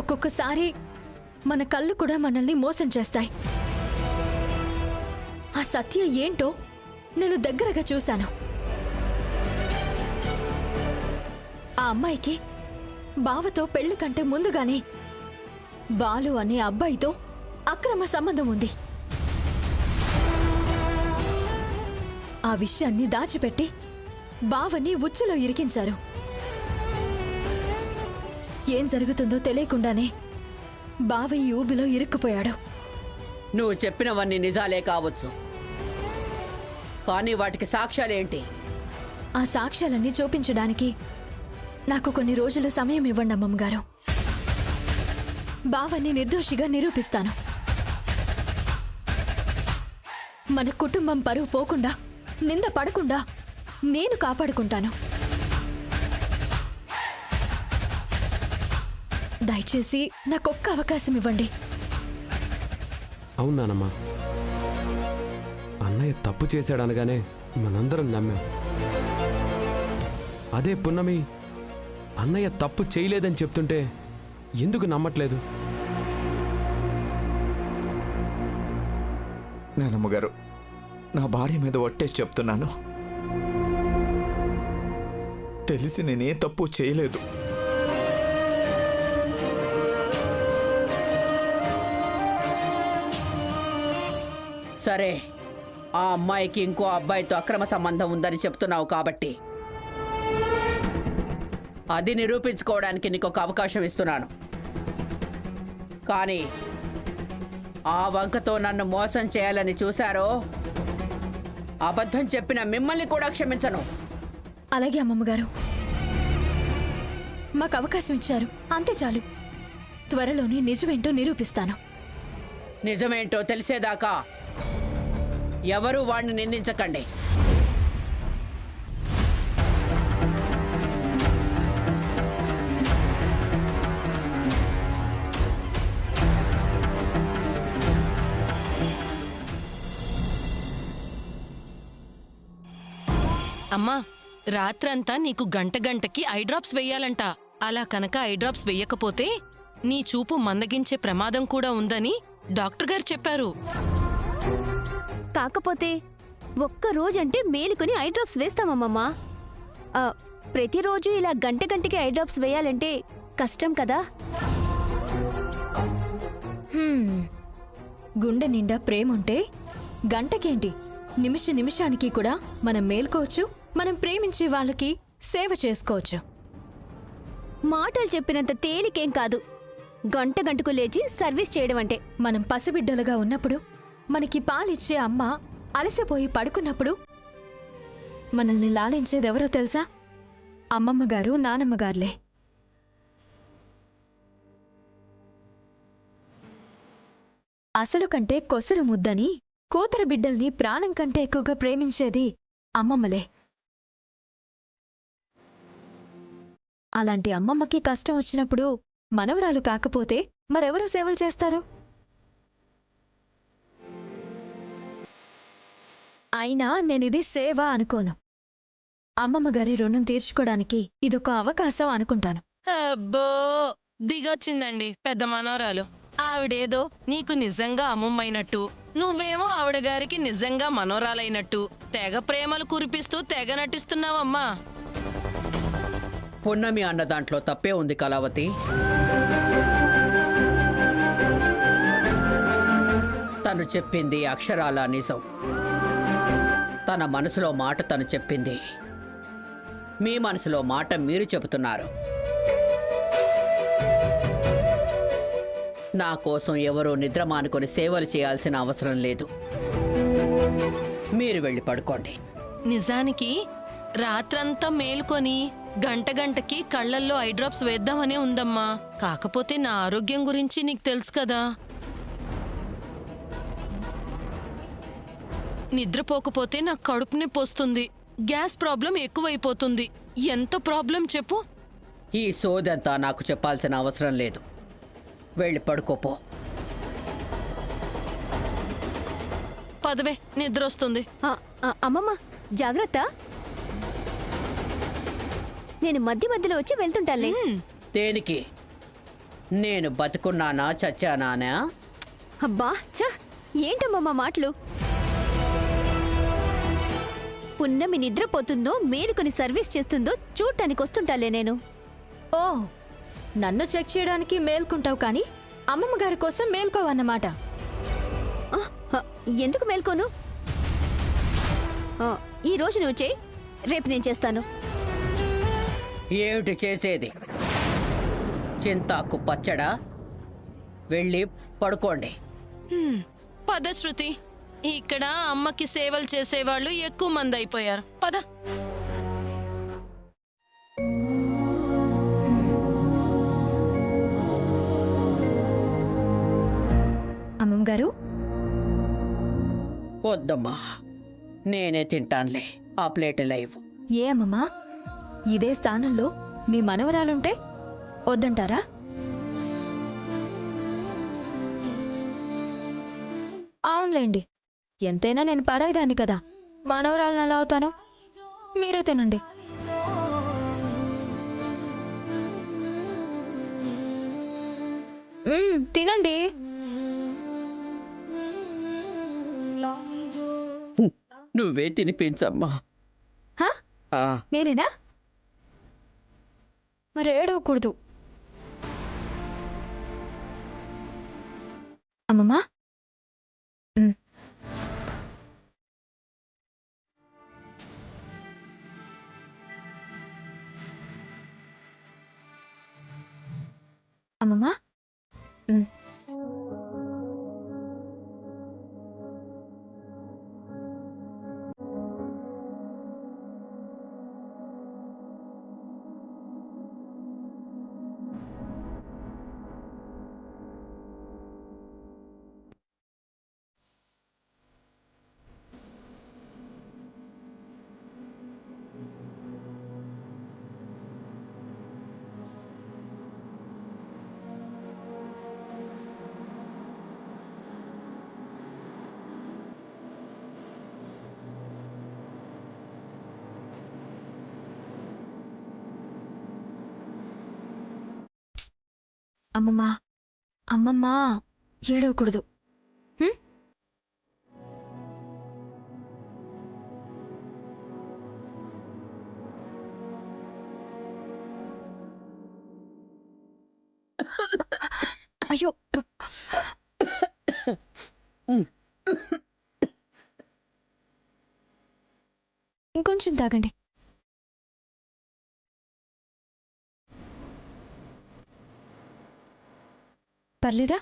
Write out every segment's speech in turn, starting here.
ఒక్కొక్కసారి మన కళ్ళు కూడా మనల్ని మోసం చేస్తాయి. ఆ సత్య ఏంటో నేను దగ్గరగా చూశాను. ఆ అమ్మాయికి బావతో పెళ్లి కంటే ముందుగానే బాలు అనే అబ్బాయితో అక్రమ సంబంధం ఉంది. ఆ విషయాన్ని దాచిపెట్టి బావని ఉచ్చులో ఇరికించారు. ఏం జరుగుతుందో తెలియకుండానే బావ ఈ ఊబిలో ఇరుక్కుపోయాడు. నువ్వు చెప్పినవన్నీ నిజాలే కావచ్చు, కానీ వాటికి సాక్ష్యాలేంటి? ఆ సాక్ష్యాలన్నీ చూపించడానికి నాకు కొన్ని రోజులు సమయం ఇవ్వండి అమ్మమ్మగారు. బావని నిర్దోషిగా నిరూపిస్తాను. మన కుటుంబం పరువు పోకుండా, నింద పడకుండా నేను కాపాడుకుంటాను. దయచేసి నాకొక్క అవకాశం ఇవ్వండి. అవునానమ్మా, అన్నయ్య తప్పు చేశాడనగానే మనందరం నమ్మాం. అదే పున్నమి అన్నయ్య తప్పు చేయలేదని చెప్తుంటే ఎందుకు నమ్మట్లేదు? నానమ్మగారు, నా భార్య మీద ఒట్టేసి చెప్తున్నాను, తెలిసి నేనే తప్పు చేయలేదు. సరే, ఆ అమ్మాయికి ఇంకో అబ్బాయితో అక్రమ సంబంధం ఉందని చెప్తున్నావు కాబట్టి అది నిరూపించుకోవడానికి నీకు ఒక అవకాశం ఇస్తున్నాను. కానీ ఆ వంకతో నన్ను మోసం చేయాలని చూశారో, అబద్ధం చెప్పిన మిమ్మల్ని కూడా క్షమించను. అలాగే అమ్మమ్మగారు, మాకు అవకాశం ఇచ్చారు, అంతే చాలు. త్వరలోనే నిజమేంటో నిరూపిస్తాను. నిజమేంటో తెలిసేదాకా ఎవరూ వాణ్ణి నిందించకండి. అమ్మా, రాత్రంతా నీకు గంటకి ఐ డ్రాప్స్ వెయ్యాలంట. అలా కనుక ఐ డ్రాప్స్ వెయ్యకపోతే నీ చూపు మందగించే ప్రమాదం కూడా ఉందని డాక్టర్ గారు చెప్పారు. కాకపోతే ఒక్క రోజంటే మేలుకొని ఐ డ్రాప్స్ వేస్తామమ్మమ్మా. ప్రతిరోజు ఇలా గంటకి ఐ డ్రాప్స్ వేయాలంటే కష్టం కదా. గుండె నిండా ప్రేముంటే గంటకేంటి, నిమిషానికి కూడా మనం మేల్కోవచ్చు, మనం ప్రేమించే వాళ్ళకి సేవ చేసుకోవచ్చు. మాటలు చెప్పినంత తేలికేం కాదు గంటకు లేచి సర్వీస్ చేయడం అంటే. మనం పసిబిడ్డలుగా ఉన్నప్పుడు మనకి పాలిచ్చే అమ్మ అలసిపోయి పడుకున్నప్పుడు మనల్ని లాలించేదెవరో తెలుసా? అమ్మమ్మగారు, నానమ్మగారులే. అసలు కంటే కొసరు ముద్దని, కూతురు బిడ్డల్ని ప్రాణం కంటే ఎక్కువగా ప్రేమించేది అమ్మమ్మలే. అలాంటి అమ్మమ్మకి కష్టం వచ్చినప్పుడు మనవరాలు కాకపోతే మరెవరు సేవలు చేస్తారు? అయినా నేనిది సేవ అనుకోను. అమ్మమ్మగారి రుణం తీర్చుకోవడానికి ఇదొక అవకాశం అనుకుంటాను. అబ్బో, దిగొచ్చిందండి పెద్ద మనవరాలు. ఆవిడేదో నీకు నిజంగా అమ్మమ్మైనట్టు, నువ్వేమో ఆవిడ గారికి నిజంగా మనోరాలైనట్టు తెగ ప్రేమలు కురిపిస్తూ తెగ నటిస్తున్నావమ్మా. పున్నమి అన్న దాంట్లో తప్పే ఉంది కళావతి. తను చెప్పింది అక్షరాల నిజం. తన మనసులో మాట తను చెప్పింది, మీ మనసులో మాట మీరు చెబుతున్నారు. నా కోసం ఎవరూ నిద్ర మానుకొని సేవలు చేయాల్సిన అవసరం లేదు. మీరు వెళ్ళి పడుకోండి. నిజానికి రాత్రంతా మేల్కొని గంటకి కళ్ళల్లో ఐ డ్రాప్స్ వేద్దామనే ఉందమ్మా. కాకపోతే నా ఆరోగ్యం గురించి నీకు తెలుసు కదా. నిద్రపోకపోతే నాకు కడుపు నొప్పి వస్తుంది, గ్యాస్ ప్రాబ్లం ఎక్కువైపోతుంది. ఎంత ప్రాబ్లం చెప్పు? ఈ సోదంతా నాకు చెప్పాల్సిన అవసరం లేదు. వెళ్ళి పడుకోపో. పదవే, నిద్ర వస్తుంది. అమ్మమ్మ జాగ్రత్త, నేను మధ్యలో వచ్చి వెళ్తుంటాలే. దేనికి? నేను బతుకున్నానా చచ్చానానా? అబ్బా ఛ! ఏంటమ్మా మాటలు? పున్నమి నిద్రపోతుందో మేలుకొని సర్వీస్ చేస్తుందో చూడటానికి వస్తుంటాలే నేను. ఓ, నన్ను చెక్ చేయడానికి మేల్కుంటావు కానీ అమ్మమ్మ గారి కోసం మేల్కోవన్నమాట. ఆ, ఆ, ఎందుకు మేల్కోను? ఈ రోజు నువ్వు చేయి, రేపు నేను చేస్తాను. ఏమిటి చేసేది? చింతాకు పచ్చడా? వెళ్ళి పడుకోండి. పద శృతి, ఇక్కడ అమ్మకి సేవలు చేసేవాళ్ళు ఎక్కువ మంది అయిపోయారు. పద. అమ్మమ్మ గారు, వద్దమ్మా, నేనే తింటానులే. ఆ ప్లేట్ లైవ్. ఏ అమ్మమ్మా, ఇదే స్థానంలో మీ మనవరాలుంటే వద్దంటారా? అవునులేండి, ఎంతైనా నేను పరాయిదాన్ని కదా. మనవరాలను ఎలా అవుతాను? మీరే తినండి. తినండి. నువ్వే తినిపించమ్మా. హా? ఆ, నేనేనా? మరి ఏడవకూడదు. అమ్మమ్మా, అమ్మమ్మా, అమ్మమ్మా, అమ్మమ్మా, ఏడవకూడదు. హ్మ్? అయ్యో, ఇంకొంచెం తాగండి. పర్లేదా?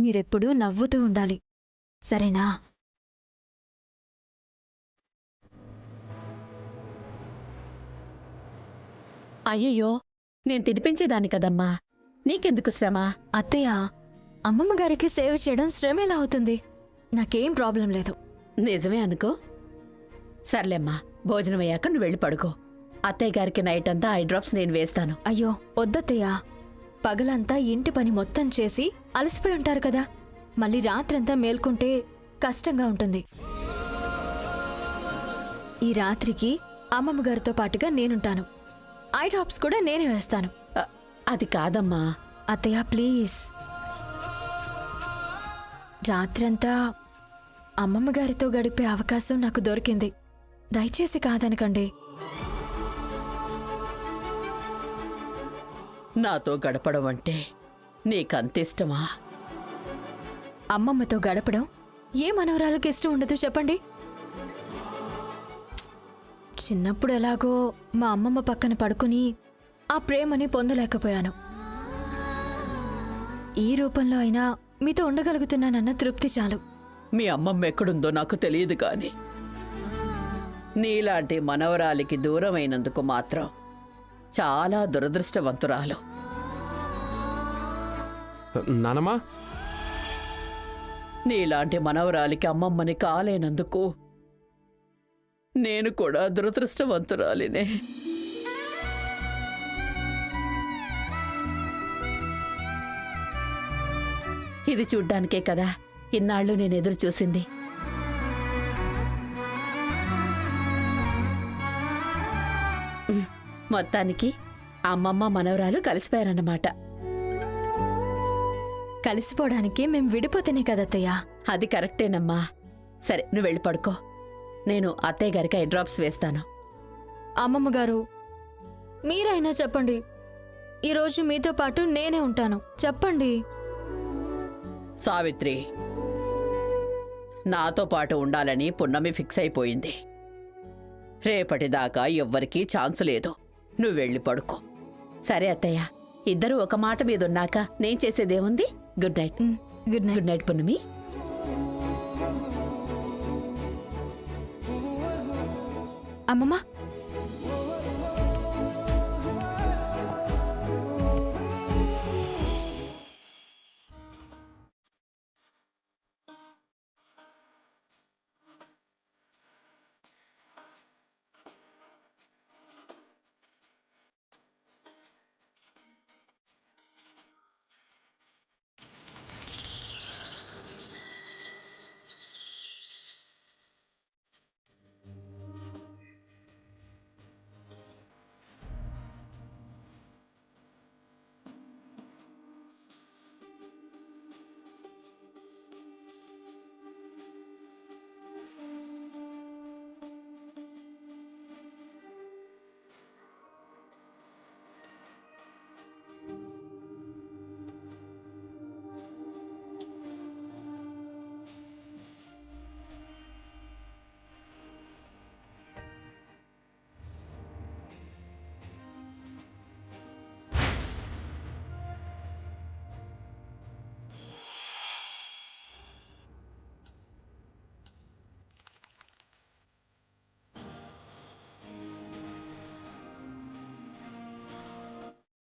మీరెప్పుడూ నవ్వుతూ ఉండాలి, సరేనా? అయ్యయ్యో, నేను తినిపించేదాన్ని కదమ్మా, నీకెందుకు శ్రమ? అత్తయ్య, అమ్మమ్మ గారికి సేవ చేయడం శ్రమ ఎలా అవుతుంది? నాకేం ప్రాబ్లం లేదు. నిజమే అనుకో. సర్లేమ్మా, భోజనం అయ్యాక నువ్వు వెళ్ళి పడుకో. అత్తయ్య గారికి నైట్ అంతా ఐ డ్రాప్స్ నేను వేస్తాను. అయ్యో వద్దత్తయ్య, పగలంతా ఇంటి పని మొత్తం చేసి అలసిపోయి ఉంటారు కదా, మళ్ళీ రాత్రంతా మేల్కొంటే కష్టంగా ఉంటుంది. ఈ రాత్రికి అమ్మమ్మ గారితో పాటుగా నేనుంటాను. ఐ డ్రాప్స్ కూడా నేనే వేస్తాను. అది కాదమ్మా. అత్తయ్య ప్లీజ్, రాత్రంతా అమ్మమ్మ గారితో గడిపే అవకాశం నాకు దొరికింది, దయచేసి కాదనకండి. నాతో గడపడం అంటే నీకంతిష్టమా? అమ్మమ్మతో గడపడం ఏ మనవరాలకి ఇష్టం ఉండదు చెప్పండి? చిన్నప్పుడు ఎలాగో మా అమ్మమ్మ పక్కన పడుకుని ఆ ప్రేమని పొందలేకపోయాను. ఈ రూపంలో అయినా మీతో ఉండగలుగుతున్నానన్న తృప్తి చాలు. మీ అమ్మమ్మ ఎక్కడుందో నాకు తెలియదు కాని నీలాంటి మనవరాలికి దూరమైనందుకు మాత్రం చాలా దురదృష్టవంతురాలు. నానమ్మా, నీలాంటి మనవరాలికి అమ్మమ్మని కాలేనందుకు నేను కూడా దురదృష్టవంతురాలినే. ఇది చూడ్డానికే కదా ఇన్నాళ్ళు నేను ఎదురు చూసింది. మొత్తానికి అమ్మమ్మ మనవరాలు కలిసిపోయారన్నమాట. కలిసిపోవడానికి మేం విడిపోతేనే కదత్తయ్యా. అది కరెక్టేనమ్మా. సరే, నువ్వు వెళ్ళి పడుకో. నేను అత్తయ్య గారికి ఐ డ్రాప్స్ వేస్తాను. అమ్మమ్మ గారు, మీరైనా చెప్పండి. ఈరోజు మీతో పాటు నేనే ఉంటాను. చెప్పండి. సావిత్రి, నాతో పాటు ఉండాలని పున్నమి ఫిక్స్ అయిపోయింది. రేపటిదాకా ఎవ్వరికీ ఛాన్స్ లేదు. నువ్వు వెళ్ళి పడుకో. సరే అత్తయ్య, ఇద్దరూ ఒక మాట మీద ఉన్నాక నేను చేసేదేముంది. Good night. Good night. Good night Punnami. అమ్మమ్మ,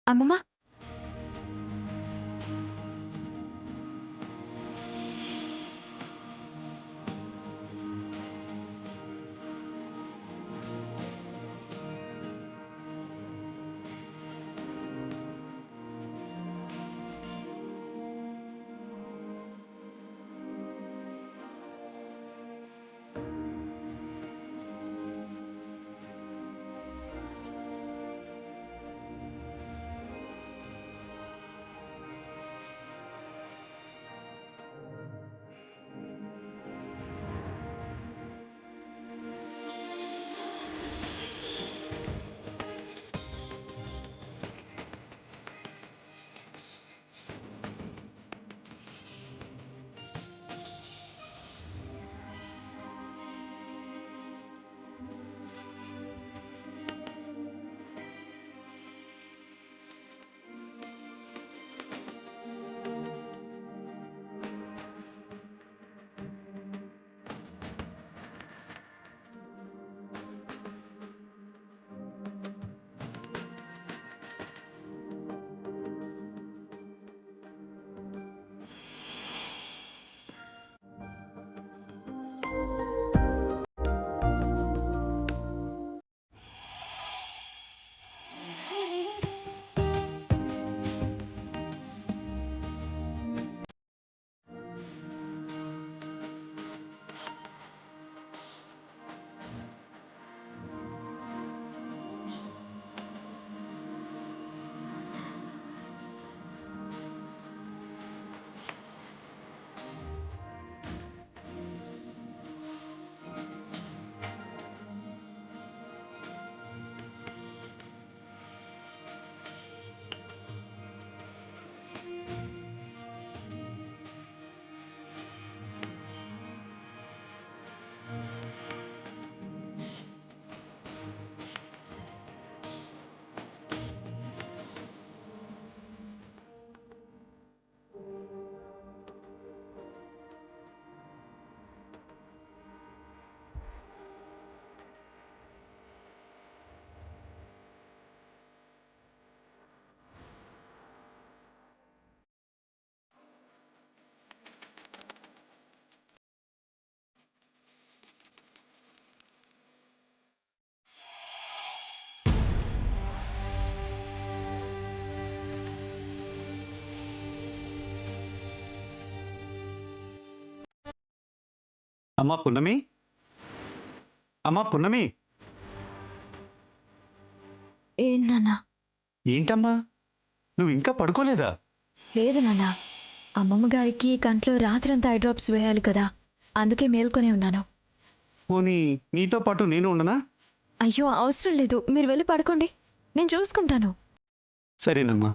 అమ్మమ్మ, అమ్మా పున్నమి, అమ్మా పున్నమి, ఏం నాన్న? ఏంటమ్మా నువ్వు ఇంకా పడుకోలేదా? లేదు నాన్న, అమ్మమ్మ గారికి కంట్లో రాత్రంతా ఐ డ్రాప్స్ వేయాలి కదా, అందుకే మేల్కొనే ఉన్నాను. పోనీ నీతో పాటు నేను ఉండనా? అయ్యో అవసరం లేదు, మీరు వెళ్ళి పడుకోండి, నేను చూసుకుంటాను. సరేనమ్మా.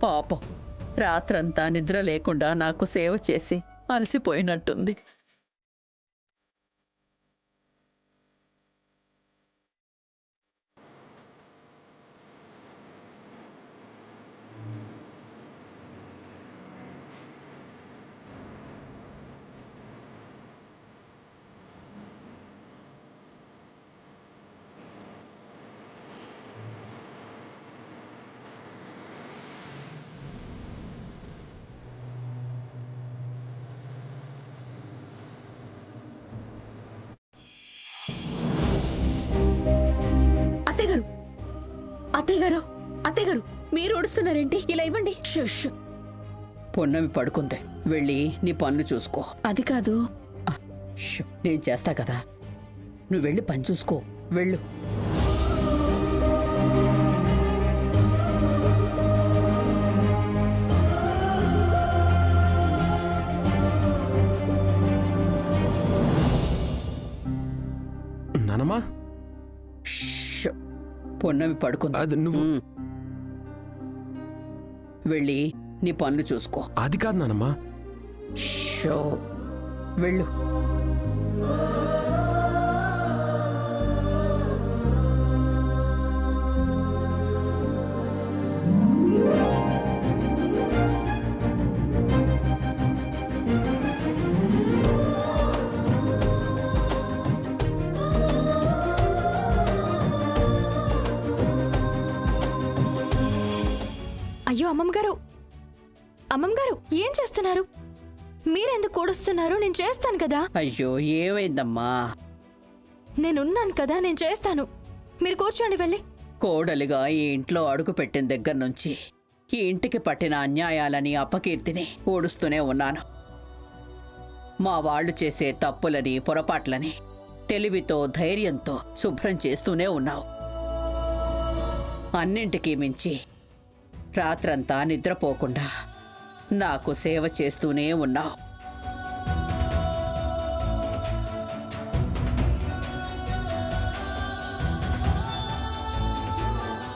పాపం రాత్రంతా నిద్ర లేకుండా నాకు సేవ చేసి అలసిపోయినట్టుంది. అత్తయ్య గారు మీరు ఓడుస్తున్నారేంటి? ఇలా ఇవ్వండి. పొన్నమి పడుకుంది, వెళ్ళి నీ పనులు చూసుకో. అది కాదు. నేను చేస్తా కదా, నువ్వు వెళ్ళి పని చూసుకో, వెళ్ళు. నానమ్మా, పొన్నమి పడుకుంది, అది నువ్వు వెళ్ళి నీ పనులు చూసుకో. అది కాదు నానమ్మా. వెళ్ళు. అయ్యో అమ్మమ్మగారు, అమ్మమ్మగారు ఏం చేస్తున్నారు? మీరెందుకు కూడుస్తున్నారు? నేను చేస్తాను కదా. అయ్యో ఏమైందమ్మా? నేనున్నాను కదా, నేను చేస్తాను. మీరు కూర్చోండి వెళ్ళి. కోడలిగా ఈ ఇంట్లో అడుగు పెట్టిన దగ్గర నుంచి ఈ ఇంటికి పట్టిన అన్యాయాలని అపకీర్తిని ఊడుస్తూనే ఉన్నాను. మా వాళ్ళు చేసే తప్పులని పొరపాట్లని తెలివితో ధైర్యంతో శుభ్రం చేస్తూనే ఉన్నావు. అన్నింటికీ మించి రాత్రంతా నిద్రపోకుండా నాకు సేవ చేస్తూనే ఉన్నావు.